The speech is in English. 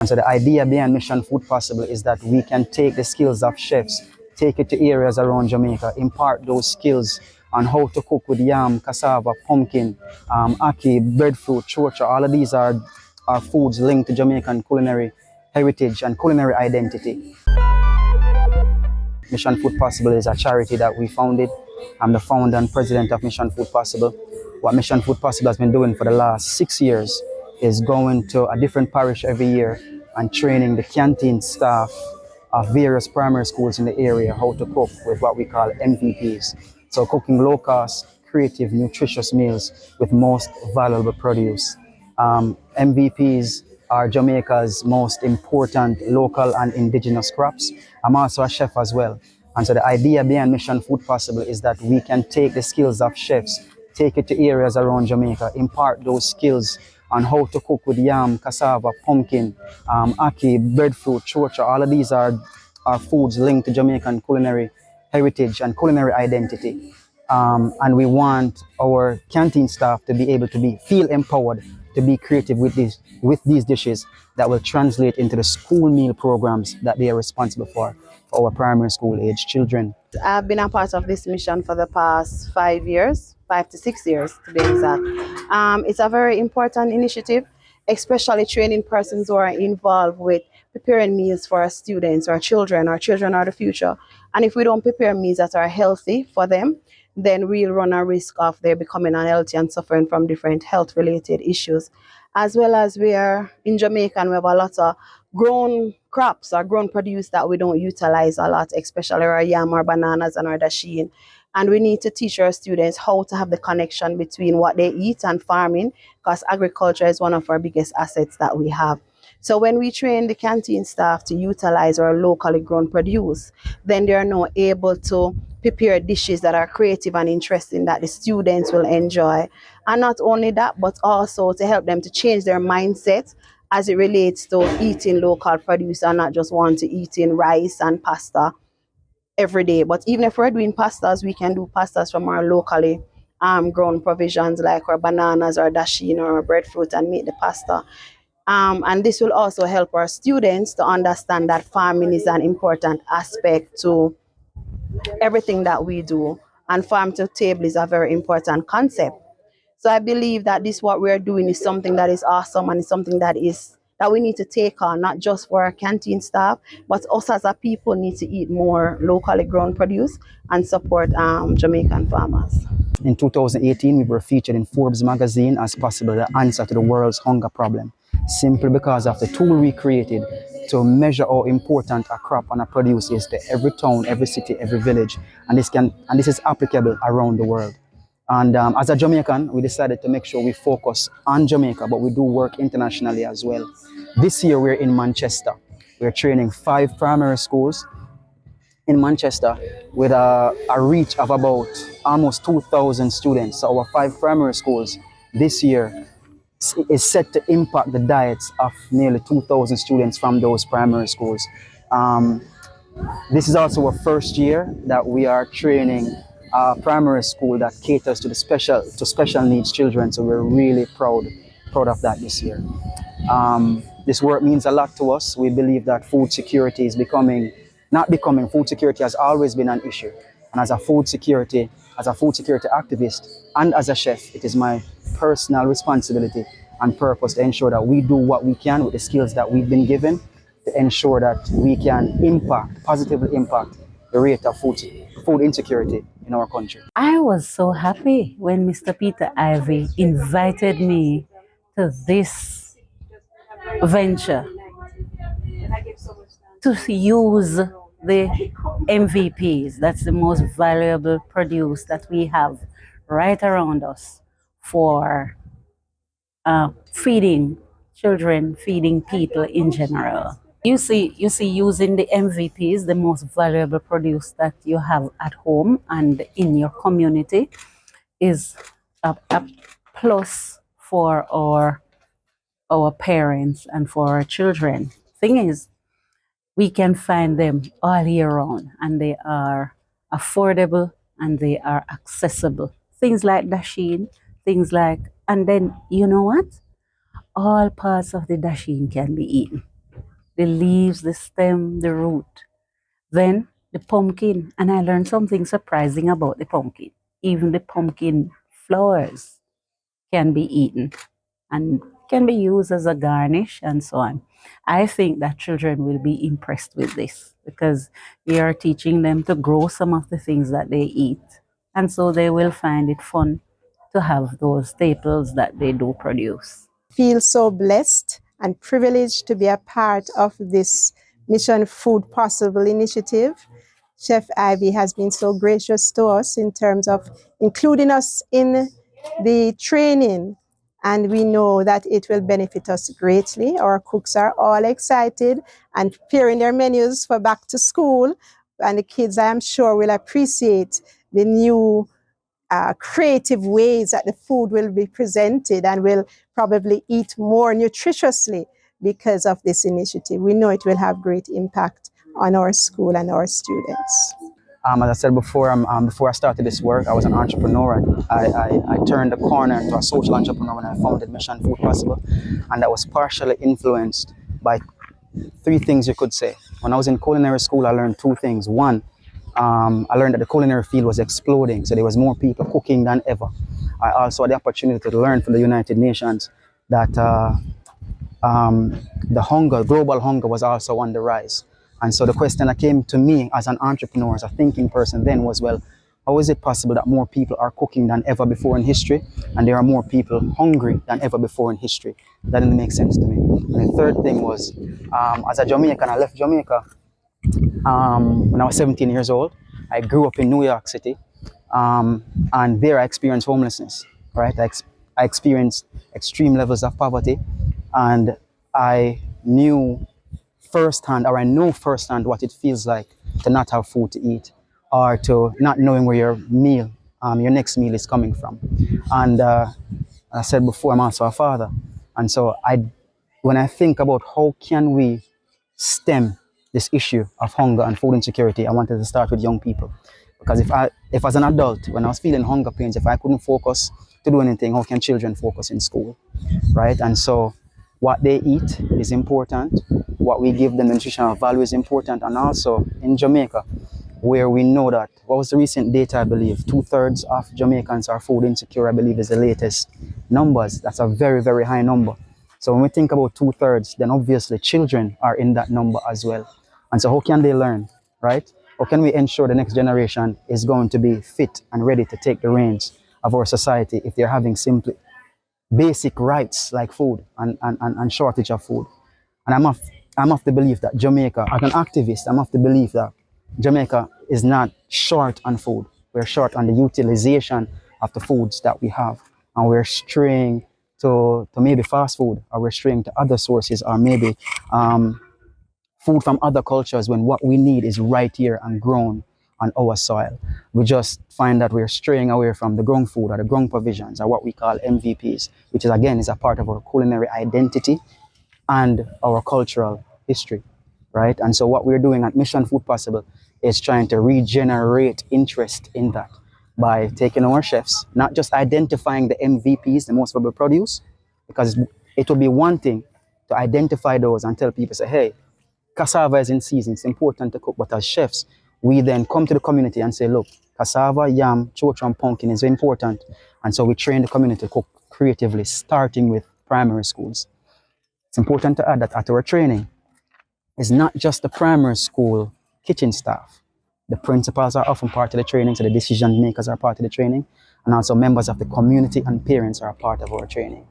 And so the idea behind Mission Food Possible is that we can take the skills of chefs, take it to areas around Jamaica, impart those skills on how to cook with yam, cassava, pumpkin, ackee, breadfruit, chocha. All of these are foods linked to Jamaican culinary heritage and culinary identity. Mission Food Possible is a charity that we founded. I'm the founder and president of Mission Food Possible. What Mission Food Possible has been doing for the last 6 years is going to a different parish every year and training the canteen staff of various primary schools in the area how to cook with what we call MVPs. So cooking low-cost, creative, nutritious meals with most valuable produce. MVPs are Jamaica's most important local and indigenous crops. I'm also a chef as well. And so the idea behind Mission Food Possible is that we can take the skills of chefs, take it to areas around Jamaica, impart those skills on how to cook with yam, cassava, pumpkin, ackee, breadfruit, chocha. All of these are foods linked to Jamaican culinary heritage and culinary identity. And we want our canteen staff to be able to feel empowered to be creative with these dishes that will translate into the school meal programs that they are responsible for our primary school age children. I've been a part of this mission for the past 5 years, 5 to 6 years to be exact. It's a very important initiative, especially training persons who are involved with preparing meals for our students, our children. Our children are the future. And if we don't prepare meals that are healthy for them, then we'll run a risk of their becoming unhealthy and suffering from different health-related issues. As well as we are in Jamaica and we have a lot of grown crops or grown produce that we don't utilize a lot, especially our yam, our bananas, and our dasheen. And we need to teach our students how to have the connection between what they eat and farming, because agriculture is one of our biggest assets that we have. So when we train the canteen staff to utilize our locally grown produce, then they are now able to prepare dishes that are creative and interesting that the students will enjoy. And not only that, but also to help them to change their mindset as it relates to eating local produce and not just want to eat in rice and pasta every day. But even if we're doing pastas, we can do pastas from our locally grown provisions like our bananas or dasheen or our breadfruit and make the pasta. And this will also help our students to understand that farming is an important aspect to everything that we do. And farm to table is a very important concept. So I believe that this what we're doing is something that is awesome and it's something that we need to take on, not just for our canteen staff, but us as a people need to eat more locally grown produce and support Jamaican farmers. In 2018, we were featured in Forbes magazine as possible the answer to the world's hunger problem, simply because of the tool we created to measure how important a crop and a produce is to every town, every city, every village, and this is applicable around the world. And as a Jamaican, we decided to make sure we focus on Jamaica, but we do work internationally as well. This year, we're in Manchester. We're training 5 primary schools in Manchester with a reach of about almost 2,000 students. So our 5 primary schools this year is set to impact the diets of nearly 2,000 students from those primary schools. This is also our first year that we are training a primary school that caters to special needs children. So we're really proud of that this year. This work means a lot to us. We believe that food security is food security has always been an issue. And as a food security activist and as a chef, it is my personal responsibility and purpose to ensure that we do what we can with the skills that we've been given to ensure that we can positively impact the rate of food insecurity in our country. I was so happy when Mr. Peter Ivey invited me to this venture to use the MVPs, that's the most valuable produce that we have right around us for feeding children, feeding people in general. You see, using the MVPs, the most valuable produce that you have at home and in your community, is a plus for our parents and for our children. Thing is, we can find them all year round and they are affordable and they are accessible. Things like dasheen, and then you know what? All parts of the dasheen can be eaten. the leaves, the stem, the root. Then the pumpkin, and I learned something surprising about the pumpkin. Even the pumpkin flowers can be eaten and can be used as a garnish and so on. I think that children will be impressed with this because we are teaching them to grow some of the things that they eat. And so they will find it fun to have those staples that they do produce. Feel so blessed and privileged to be a part of this Mission Food Possible initiative. Chef Ivey has been so gracious to us in terms of including us in the training, and we know that it will benefit us greatly. Our cooks are all excited and preparing their menus for back to school, and the kids, I am sure, will appreciate the new creative ways that the food will be presented, and will probably eat more nutritiously because of this initiative. We know it will have great impact on our school and our students. As I said before, before I started this work, I was an entrepreneur. I turned the corner into a social entrepreneur when I founded Mission Food Possible, and that was partially influenced by three things you could say. When I was in culinary school, I learned two things. One, I learned that the culinary field was exploding, so there was more people cooking than ever. I also had the opportunity to learn from the United Nations that the hunger, global hunger, was also on the rise. And so the question that came to me as an entrepreneur, as a thinking person then was, well, how is it possible that more people are cooking than ever before in history, and there are more people hungry than ever before in history? That didn't make sense to me. And the third thing was, as a Jamaican, I left Jamaica when I was 17 years old. I grew up in New York City, and there I experienced homelessness, right? I experienced extreme levels of poverty, and I knew firsthand, or I know firsthand, what it feels like to not have food to eat, or to not knowing where your meal, your next meal is coming from. And I said before, I'm also a father, and so when I think about how can we stem this issue of hunger and food insecurity, I wanted to start with young people. Because if as an adult, when I was feeling hunger pains, if I couldn't focus to do anything, how can children focus in school, right? And so what they eat is important. What we give them, the nutritional value, is important. And also in Jamaica, where we know that, what was the recent data, I believe, 2/3 of Jamaicans are food insecure, I believe is the latest numbers. That's a very, very high number. So when we think about 2/3, then obviously children are in that number as well. And so how can they learn, right? How can we ensure the next generation is going to be fit and ready to take the reins of our society if they're having simply basic rights like food and shortage of food? And I'm of the belief that Jamaica, as an activist, I'm of the belief that Jamaica is not short on food. We're short on the utilization of the foods that we have. And we're straying to maybe fast food, or we're straying to other sources, or maybe food from other cultures, when what we need is right here and grown on our soil. We just find that we're straying away from the grown food, or the grown provisions, or what we call MVPs, which is, again, is a part of our culinary identity and our cultural history, right? And so what we're doing at Mission Food Possible is trying to regenerate interest in that by taking our chefs, not just identifying the MVPs, the most valuable produce, because it will be one thing to identify those and tell people, say, hey, cassava is in season, it's important to cook. But as chefs, we then come to the community and say, look, cassava, yam, chocho, and pumpkin is important. And so we train the community to cook creatively, starting with primary schools. It's important to add that at our training, it's not just the primary school kitchen staff. The principals are often part of the training, so the decision makers are part of the training, and also members of the community and parents are a part of our training.